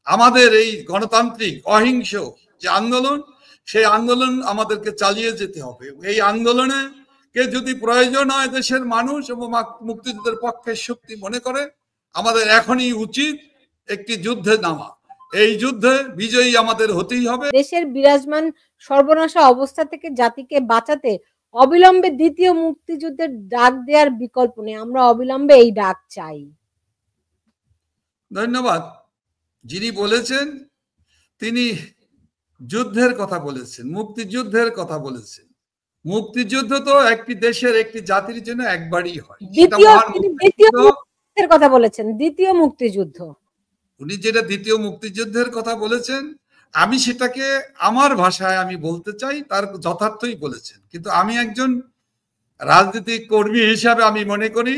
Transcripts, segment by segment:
আমাদের এই গণতান্ত্রিক অহিংস যে আন্দোলন, সেই আন্দোলন আমাদেরকে চালিয়ে যেতে হবে। এই আন্দোলনে কে যদি প্রয়োজন হয় দেশের মানুষ এবং মুক্তিযুদ্ধের পক্ষের শক্তি মনে করে, আমাদের এখনই উচিত একটি যুদ্ধে নামা। এই যুদ্ধে বিজয়ী আমাদের হতেই হবে। দেশের বিরাজমান সর্বনাশা অবস্থা থেকে জাতিকে বাঁচাতে অবিলম্বে দ্বিতীয় মুক্তিযুদ্ধের ডাক দেওয়ার বিকল্প নেই। আমরা অবিলম্বে এই ডাক চাই। ধন্যবাদ। যিনি বলেছেন তিনি যুদ্ধের কথা বলেছেন, মুক্তিযুদ্ধের কথা বলেছেন। মুক্তিযুদ্ধ তো একটি দেশের একটি জাতির জন্য একবারই হয়। দ্বিতীয় কথা বলেছেন, দ্বিতীয় মুক্তিযুদ্ধ। উনি যেটা দ্বিতীয় মুক্তিযুদ্ধের কথা বলেছেন, আমি সেটাকে আমার ভাষায় আমি বলতে চাই, তার যথার্থই বলেছেন। কিন্তু আমি একজন রাজনৈতিক কর্মী হিসাবে আমি মনে করি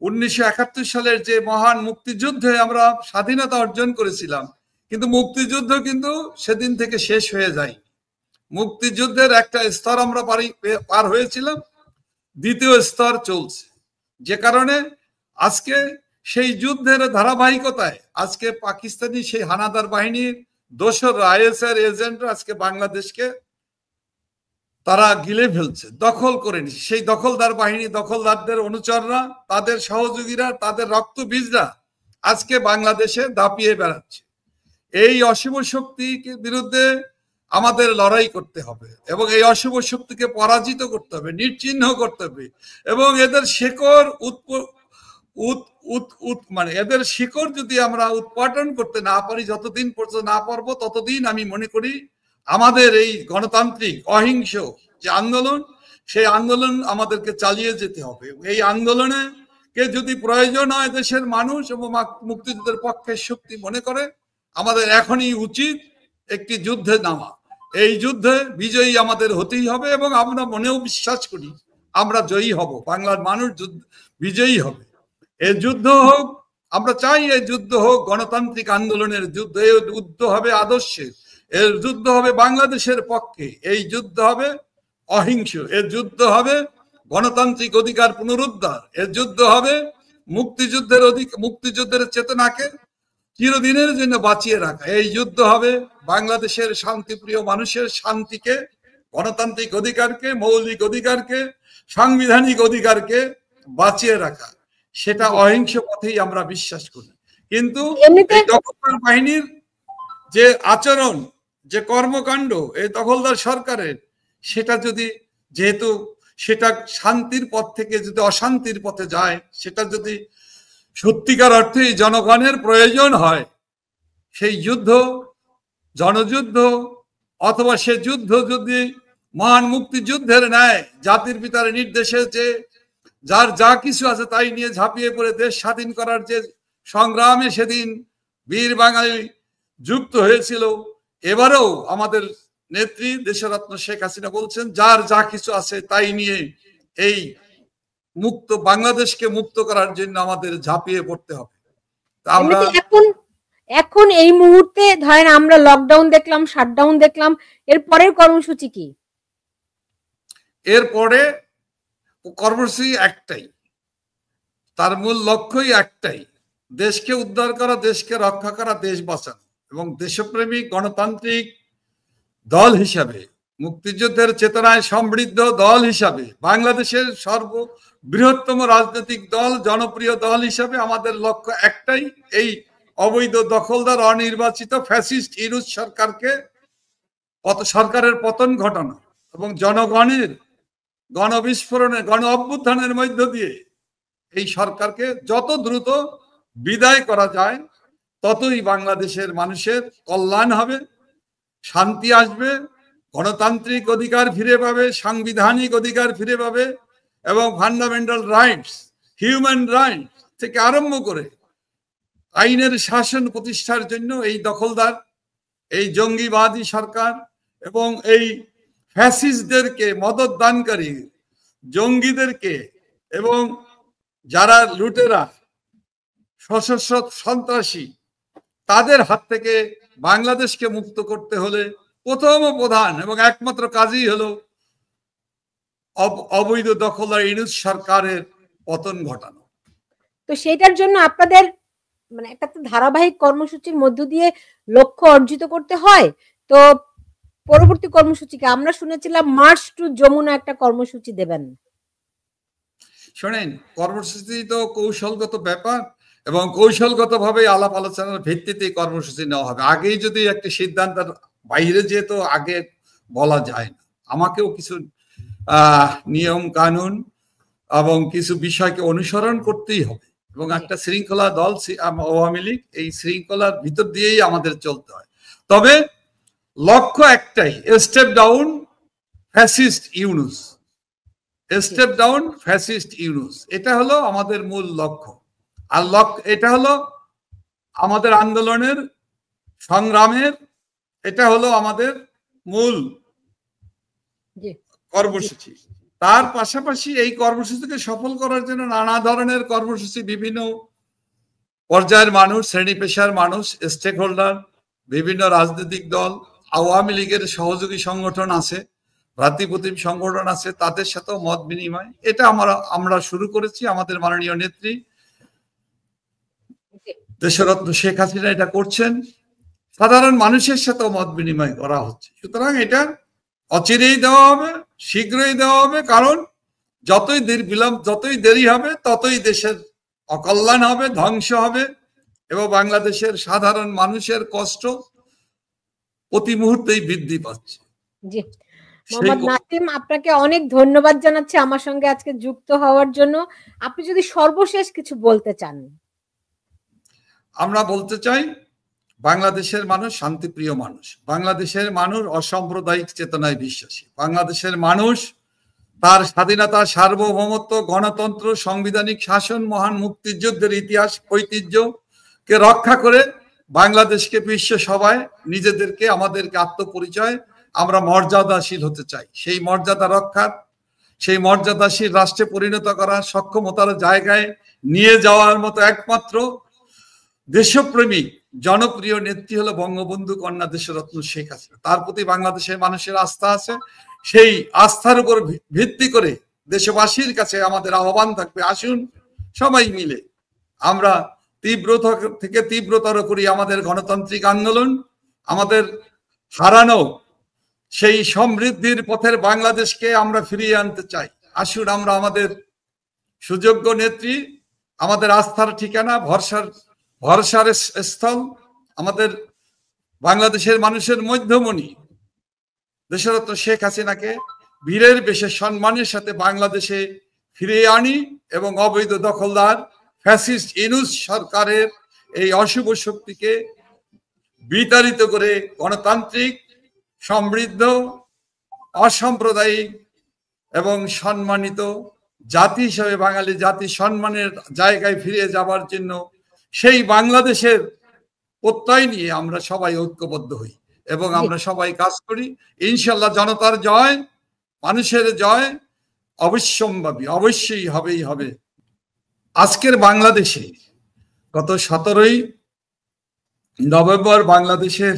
1971 সালের যে মহান মুক্তিযুদ্ধে আমরা স্বাধীনতা অর্জন করেছিলাম, কিন্তু মুক্তিযুদ্ধ কিন্তু সেদিন থেকে শেষ হয়ে যায়। মুক্তিযুদ্ধের একটা স্তর আমরা পার হয়েছিলাম, দ্বিতীয় স্তর চলছে, যে কারণে আজকে সেই যুদ্ধের ধারাবাহিকতায় আজকে পাকিস্তানি সেই হানাদার বাহিনীর দোসররা, আইএসআর এজেন্টরা আজকে বাংলাদেশকে তারা গিলে ফেলছে, দখল করে নিচ্ছে। সেই দখলদার বাহিনী, দখলদারদের অনুচররা, তাদের সহযোগীরা, তাদের রক্তবীজরা আজকে বাংলাদেশে দাপিয়ে বেড়াচ্ছে। এই অশুভ শক্তির বিরুদ্ধে আমাদের লড়াই করতে হবে এবং এই অশুভ শক্তিকে পরাজিত করতে হবে, নিশ্চিহ্ন করতে হবে এবং এদের শেকড় মানে এদের শিকড় যদি আমরা উৎপাদন করতে না পারি, যতদিন পর্যন্ত না পারবো ততদিন আমি মনে করি আমাদের এই গণতান্ত্রিক অহিংস যে আন্দোলন, সেই আন্দোলন আমাদেরকে চালিয়ে যেতে হবে। এই আন্দোলনে কে যদি প্রয়োজন হয় দেশের মানুষ এবং মুক্তিযুদ্ধের পক্ষের শক্তি মনে করে, আমাদের এখনই উচিত একটি যুদ্ধে নামা। এই যুদ্ধে বিজয়ী আমাদের হতেই হবে এবং আমরা মনেও বিশ্বাস করি আমরা জয়ী হব, বাংলার মানুষ বিজয়ী হবে। এই যুদ্ধ হোক, আমরা চাই এই যুদ্ধ হোক গণতান্ত্রিক আন্দোলনের যুদ্ধ। এই যুদ্ধ হবে আদর্শের, এর যুদ্ধ হবে বাংলাদেশের পক্ষে, এই যুদ্ধ হবে অহিংস, এর যুদ্ধ হবে গণতান্ত্রিক অধিকার পুনরুদ্ধার, এর যুদ্ধ হবে মুক্তিযুদ্ধের চেতনাকে চিরদিনের জন্য বাঁচিয়ে রাখা। এই যুদ্ধ হবে বাংলাদেশের শান্তিপ্রিয় মানুষের শান্তিকে, গণতান্ত্রিক অধিকারকে, মৌলিক অধিকারকে, সাংবিধানিক অধিকারকে বাঁচিয়ে রাখা। সেটা অহিংস পথেই আমরা বিশ্বাস করি। কিন্তু এই দখলদার বাহিনীর যে আচরণ, যে কর্মকাণ্ড এই দখলদার সরকারের, সেটা যদি যেহেতু সেটা শান্তির পথ থেকে যদি অশান্তির পথে যায়, সেটা যদি সত্যিকার অর্থে জনগণের প্রয়োজন হয়, সেই যুদ্ধ জনযুদ্ধ অথবা সে যুদ্ধ যদি মহান মুক্তিযুদ্ধের ন্যায় জাতির পিতার নির্দেশে যে যার যা কিছু আছে তাই নিয়ে ঝাঁপিয়ে পড়ে দেশ স্বাধীন করার যে সংগ্রামে সেদিন বীর বাঙালি যুক্ত হয়েছিল, এবারেও আমাদের নেত্রী দেশরত্ন শেখ হাসিনা বলছেন যার যা কিছু আছে তাই নিয়ে এই মুক্ত বাংলাদেশকে মুক্ত করার জন্য আমাদের ঝাঁপিয়ে পড়তে হবে। আমরা এখন এই মুহূর্তে ধরেন আমরা লকডাউন দেখলাম, শাটডাউন দেখলাম, এর পরের কর্মসূচি কি? এরপরে কর্মসূচি একটাই, তার মূল লক্ষ্যই একটাই, দেশকে উদ্ধার করা, দেশকে রক্ষা করা, দেশ বাঁচানো। এবং দেশপ্রেমিক গণতান্ত্রিক দল হিসাবে, মুক্তিযুদ্ধের চেতনায় সমৃদ্ধ দল হিসাবে, বাংলাদেশের সর্ববৃহত্তম রাজনৈতিক দল, জনপ্রিয় দল হিসাবে আমাদের লক্ষ্য একটাই, এই অবৈধ দখলদার অনির্বাচিত ফ্যাসিস্ট ইউনূস সরকারের পতন ঘটানো এবং জনগণের গণবিস্ফোরণে, গণ অভ্যুত্থানের মধ্য দিয়ে এই সরকারকে যত দ্রুত বিদায় করা যায় ততই বাংলাদেশের মানুষের কল্যাণ হবে, শান্তি আসবে, গণতান্ত্রিক অধিকার ফিরে পাবে, সাংবিধানিক অধিকার ফিরে পাবে এবং ফান্ডামেন্টাল রাইটস, হিউম্যান রাইটস থেকে আরম্ভ করে আইনের শাসন প্রতিষ্ঠার জন্য এই দখলদার, এই জঙ্গিবাদী সরকার এবং এই ফ্যাসিস্টদেরকে, মদত দানকারী জঙ্গিদেরকে এবং যারা লুটেরা, সশস্ত্র সন্ত্রাসী, তাদের হাত থেকে বাংলাদেশকে মুক্ত করতে হলে প্রথম প্রধান এবং একমাত্র কাজই হলো অবৈধ দখলদার ইউনূস সরকারের পতন ঘটানো। তো সেটার জন্য আপনাদের মানে একটা তো ধারাবাহিক কর্মসূচির মধ্য দিয়ে লক্ষ্য অর্জিত করতে হয়। তো পরবর্তী কর্মসূচিকে আমরা শুনেছিলাম মার্চ টু যমুনা একটা কর্মসূচি দেবেন। শোনেন, কর্মসূচি তো কৌশলগত ব্যাপার এবং কৌশলগত ভাবে আলাপ আলোচনার ভিত্তিতে কর্মসূচি নেওয়া হবে। আগেই যদি একটা সিদ্ধান্তের বাইরে যেত আগে বলা যায় না। আমাকেও কিছু নিয়ম কানুন এবং কিছু বিষয়কে অনুসরণ করতেই হবে এবং একটা শৃঙ্খলা দল আওয়ামী লীগ, এই শৃঙ্খলার ভিতর দিয়েই আমাদের চলতে হয়। তবে লক্ষ্য একটাই, step down fascist Yunus, step down fascist Yunus, এটা হলো আমাদের মূল লক্ষ্য। আর এটা হলো আমাদের আন্দোলনের সংগ্রামের, এটা হলো আমাদের মূল কর্মসূচি। তার পাশাপাশি এই কর্মসূচিকে সফল করার জন্য নানা ধরনের কর্মসূচি বিভিন্ন পর্যায়ের মানুষ, শ্রেণী পেশার মানুষ, স্টেক হোল্ডার, বিভিন্ন রাজনৈতিক দল, আওয়ামী লীগের সহযোগী সংগঠন আছে, ভ্রাতৃপ্রতিম সংগঠন আছে, তাদের সাথেও মত বিনিময়, এটা আমরা শুরু করেছি। আমাদের মাননীয় নেত্রী দেশরত্ন শেখ হাসিনা এটা করছেন। সাধারণ মানুষের সাথেও মত বিনিময় করা হচ্ছে। সুতরাং এটা অচিরেই দেওয়া হবে, শীঘ্রই দেওয়া হবে, কারণ যতই যতই দেরি হবে ততই দেশের অকল্যাণ হবে, ধ্বংস হবে এবং বাংলাদেশের সাধারণ মানুষের কষ্ট প্রতি মুহূর্তেই বৃদ্ধি পাচ্ছে। জি, মোহাম্মদ নাসিম, আপনাকে অনেক ধন্যবাদ জানাচ্ছি আমার সঙ্গে আজকে যুক্ত হওয়ার জন্য। আপনি যদি সর্বশেষ কিছু বলতে চান। আমরা বলতে চাই, বাংলাদেশের মানুষ শান্তিপ্রিয় মানুষ, বাংলাদেশের মানুষ অসাম্প্রদায়িক চেতনায় বিশ্বাসী, বাংলাদেশের মানুষ তার স্বাধীনতা, সার্বভৌমত্ব, গণতন্ত্র, সাংবিধানিক শাসন, মহান মুক্তিযুদ্ধের ইতিহাস ঐতিহ্যকে রক্ষা করে বাংলাদেশকে বিশ্ব সভায় নিজেদেরকে, আমাদেরকে আত্মপরিচয়, আমরা মর্যাদাশীল হতে চাই। সেই মর্যাদা রক্ষার, সেই মর্যাদাশীল রাষ্ট্রে পরিণত করার সক্ষমতার জায়গায় নিয়ে যাওয়ার মতো একমাত্র দেশপ্রেমিক জনপ্রিয় নেত্রী হলো বঙ্গবন্ধু কন্যা দেশরত্ন শেখ হাসিনা। তার প্রতি বাংলাদেশের মানুষের আস্থা আছে। সেই আস্থার উপর ভিত্তি করে দেশবাসীর কাছে আমাদের আহ্বান থাকবে, আসুন সবাই মিলে আমরা থেকে তীব্রতর করি আমাদের গণতান্ত্রিক আন্দোলন, আমাদের হারানো সেই সমৃদ্ধির পথের বাংলাদেশকে আমরা ফিরিয়ে আনতে চাই। আসুন আমরা আমাদের সুযোগ্য নেত্রী, আমাদের আস্থার ঠিকানা, ভরসার স্থল, আমাদের বাংলাদেশের মানুষের মধ্যমণি দেশরত্ন শেখ হাসিনাকে বীরের বেশে সম্মানের সাথে বাংলাদেশে ফিরিয়ে আনি এবং অবৈধ দখলদার ফ্যাসিস্ট ইউনূস সরকারের এই অশুভ শক্তিকে বিতাড়িত করে গণতান্ত্রিক, সমৃদ্ধ, অসাম্প্রদায়িক এবং সম্মানিত জাতি হিসাবে বাঙালি জাতি সম্মানের জায়গায় ফিরে যাবার জন্য সেই বাংলাদেশের প্রত্যয় নিয়ে আমরা সবাই ঐক্যবদ্ধ হই এবং আমরা সবাই কাজ করি। ইনশাল্লাহ জনতার জয়, মানুষের জয় অবশ্যম্ভাবী, অবশ্যই হবেই হবে। আজকের বাংলাদেশে গত 17ই নভেম্বর বাংলাদেশের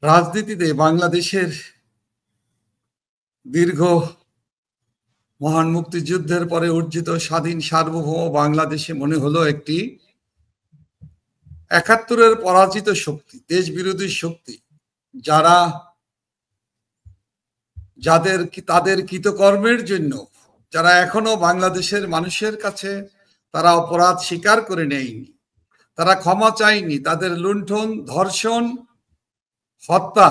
রাজনীতিতে, বাংলাদেশের দীর্ঘ মহান মুক্তিযুদ্ধের পরে অর্জিত স্বাধীন সার্বভৌম বাংলাদেশে মনে হলো একটি 71-এর পরাজিত শক্তি, দেশ বিরোধী শক্তি, তাদের কৃতকর্মের জন্য যারা এখনো বাংলাদেশের মানুষের কাছে তারা অপরাধ স্বীকার করে নেয়নি, তারা ক্ষমা চায়নি, তাদের লুণ্ঠন, ধর্ষণ, হত্যা,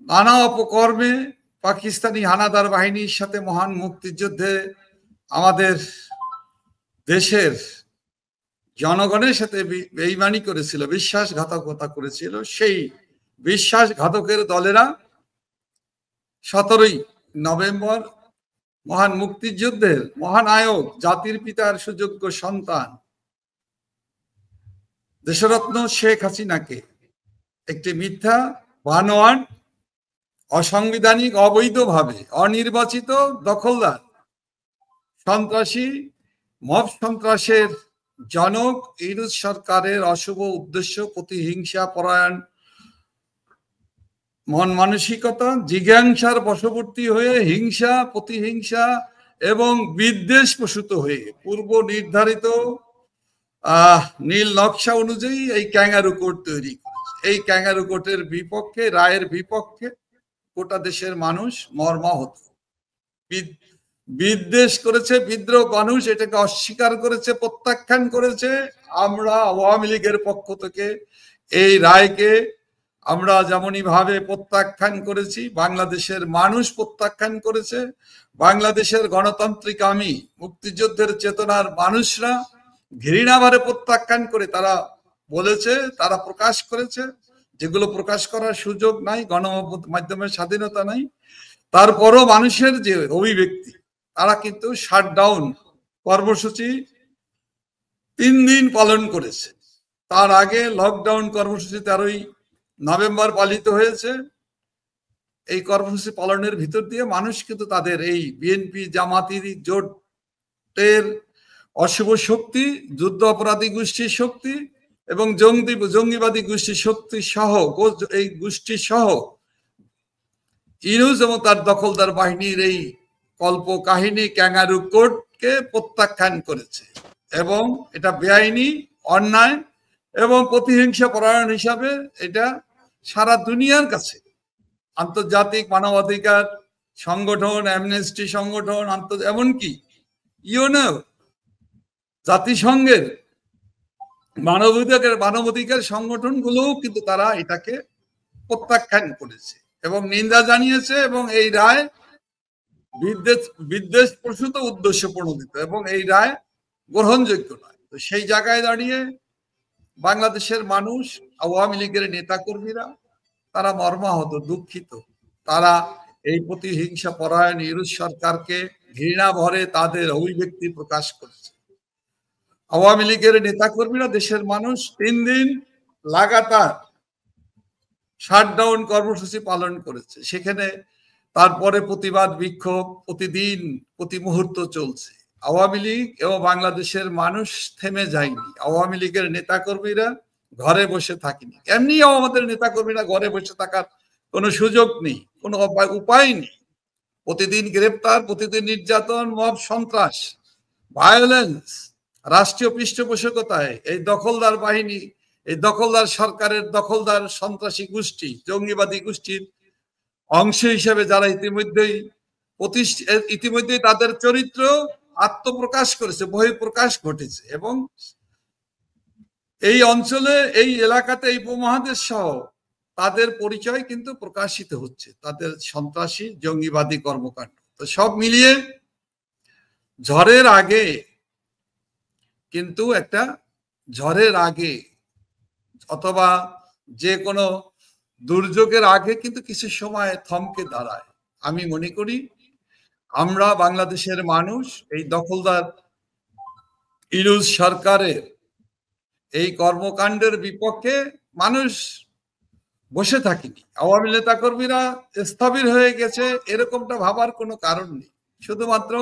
নানা অপকর্মে পাকিস্তানি হানাদার বাহিনীর সাথে মহান মুক্তিযুদ্ধে আমাদের দেশের জনগণের সাথে বেইমানি করেছিল, বিশ্বাসঘাতকতা করেছিল। সেই বিশ্বাসঘাতকের দলেরা 17ই নভেম্বর মহান মুক্তিযুদ্ধের মহানায়ক, জাতির পিতার সুযোগ্য সন্তান দেশরত্ন শেখ হাসিনাকে একটি মিথ্যা, বানোয়াট, অসাংবিধানিক, অবৈধভাবে অনির্বাচিত দখলদার, সন্ত্রাসী, মব সন্ত্রাসের জনক ইউনূস সরকারের অশুভ উদ্দেশ্য, প্রতিহিংসা পরায়ণ মন মানসিকতা, জিজ্ঞাসার বশবর্তী হয়ে হিংসা, প্রতিহিংসা এবং বিদ্বেষ প্রসূত হয়ে পূর্ব নির্ধারিত নীল নকশা অনুযায়ী এই ক্যাঙ্গারু কোর্ট তৈরি করেছে। এই ক্যাঙ্গারু কোর্টের বিপক্ষে, রায়ের বিপক্ষে গোটা দেশের মানুষ মর্মাহত, বিদ্বেষ করেছে। বিদ্রোহ মানুষ এটাকে অস্বীকার করেছে, প্রত্যাখ্যান করেছে। আমরা আওয়ামী লীগের পক্ষ থেকে এই রায়কে আমরা যেমনই ভাবে প্রত্যাখ্যান করেছি, বাংলাদেশের মানুষ প্রত্যাখ্যান করেছে। বাংলাদেশের গণতান্ত্রিক আমি মুক্তিযুদ্ধের চেতনার মানুষরা ঘৃণাভারে প্রত্যাখ্যান করে তারা বলেছে, তারা প্রকাশ করেছে, যেগুলো প্রকাশ করার সুযোগ নাই, গণমাধ্যমের স্বাধীনতা নাই। তারপরও মানুষের যে অভিব্যক্তি, তারা কিন্তু শাটডাউন কর্মসূচি 3 দিন পালন করেছে। তার আগে লকডাউন কর্মসূচি 13ই নভেম্বর পালিত হয়েছে। এই কর্মসূচি পালনের ভিতর দিয়ে মানুষ কিন্তু তাদের এই বিএনপি জামাতি জোটের অশুভ শক্তি, যুদ্ধ অপরাধী গোষ্ঠীর শক্তি এবং জঙ্গিবাদী গোষ্ঠীর শক্তি সহ, এই গোষ্ঠী সহ ইউনূস এবং তার দখলদার বাহিনীর এই কল্প কাহিনী ক্যাঙ্গারু কোর্টকে প্রত্যাখ্যান করেছে এবং এটা বেআইনি, অন্যায় এবং প্রতিহিংসা পরায়ণ হিসাবে এটা সারা দুনিয়ার কাছে আন্তর্জাতিক মানবাধিকার সংগঠন, অ্যামনেস্টি সংগঠন, এমনকি ইউএনও, জাতিসংঘের মানবাধিকার সংগঠনগুলোও কিন্তু তারা এটাকে প্রত্যাখ্যান করেছে এবং নিন্দা জানিয়েছে এবং এই রায় বিদ্বেষ প্রসূত, উদ্দেশ্য প্রণোদিত এবং এই রায় গ্রহণযোগ্য নয়। তো সেই জায়গায় দাঁড়িয়ে বাংলাদেশের মানুষ, আওয়ামী লীগের নেতাকর্মীরা তারা মর্মাহত, দুঃখিত। তারা এই প্রতিহিংসা পরায়ণ ইউনূস সরকারকে ঘৃণা ভরে তাদের অভিব্যক্তি প্রকাশ করেছে। আওয়ামী লীগের নেতাকর্মীরা, দেশের মানুষ 3 দিন লাগাতার শাটডাউন কর্মসূচি পালন করেছে। সেখানে তারপরে প্রতিবাদ বিক্ষোভ প্রতিদিন প্রতি মুহূর্ত চলছে। আওয়ামী লীগ এবং বাংলাদেশের মানুষ থেমে যায়নি। আওয়ামী লীগের নেতাকর্মীরা ঘরে বসে থাকেনি। এমনি আমাদের নেতাকর্মীরা ঘরে বসে থাকার কোনো সুযোগ নেই, কোনো উপায় নেই। প্রতিদিন গ্রেপ্তার, প্রতিদিন নির্যাতন, মব সন্ত্রাস, ভায়োলেন্স, রাষ্ট্রীয় পৃষ্ঠপোষকতায় এই দখলদার বাহিনী, এই দখলদার সরকারের দখলদার সন্ত্রাসী গোষ্ঠী, জঙ্গিবাদী গোষ্ঠীর অংশ হিসেবে যারা ইতিমধ্যেই তাদের চরিত্র আত্মপ্রকাশ করেছে, বহিঃপ্রকাশ ঘটেছে এবং এই অঞ্চলে, এই এলাকাতে, এই উপমহাদেশ সহ তাদের পরিচয় কিন্তু প্রকাশিত হচ্ছে, তাদের সন্ত্রাসী জঙ্গিবাদী কর্মকাণ্ড। তো সব মিলিয়ে ঝড়ের আগে কিন্তু একটা ঝড়ের আগে অথবা যে কোনো দুর্যোগের আগে কিন্তু কিছু সময় থমকে দাঁড়ায়। আমি মনে করি আমরা বাংলাদেশের মানুষ এই দখলদার ইউনূস সরকারের এই কর্মকাণ্ডের বিপক্ষে মানুষ বসে থাকিনি। আওয়ামী নেতা কর্মীরা স্থবির হয়ে গেছে এরকমটা ভাবার কোনো কারণ নেই। শুধুমাত্র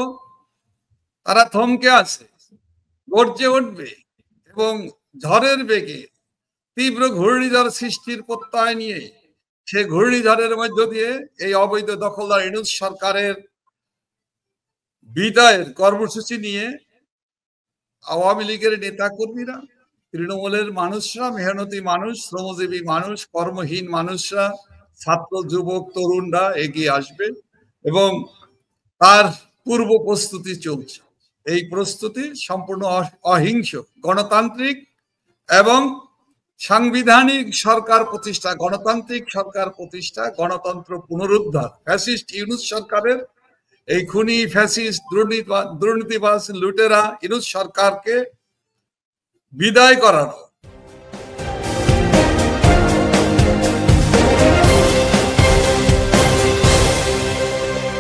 তারা থমকে আছে, গর্জে উঠবে এবং ঝড়ের বেগে তীব্র ঘূর্ণিঝড় সৃষ্টির প্রত্যয় নিয়ে সে ঘূর্ণিঝড়ের মধ্য দিয়ে এই অবৈধ দখলদার ইউনূস সরকারের বিদায়ের কর্মসূচি নিয়ে আওয়ামী লীগের নেতা কর্মীরা, তৃণমূলের মানুষরা, মেহনতি মানুষ, শ্রমজীবী মানুষ, কর্মহীন মানুষরা, ছাত্র, যুবক, তরুণরা এগিয়ে আসবে এবং তার পূর্ব প্রস্তুতি চলছে। এই প্রস্তুতি সম্পূর্ণ অহিংস, গণতান্ত্রিক এবং সাংবিধানিক সরকার প্রতিষ্ঠা, গণতান্ত্রিক সরকার প্রতিষ্ঠা, গণতন্ত্র পুনরুদ্ধার, ফ্যাসিস্ট ইউনূস সরকারের এই খুনি, ফ্যাসিস্ট, দুর্নীতিবাজ, লুটেরা ইউনূস সরকারকে বিদায় করানো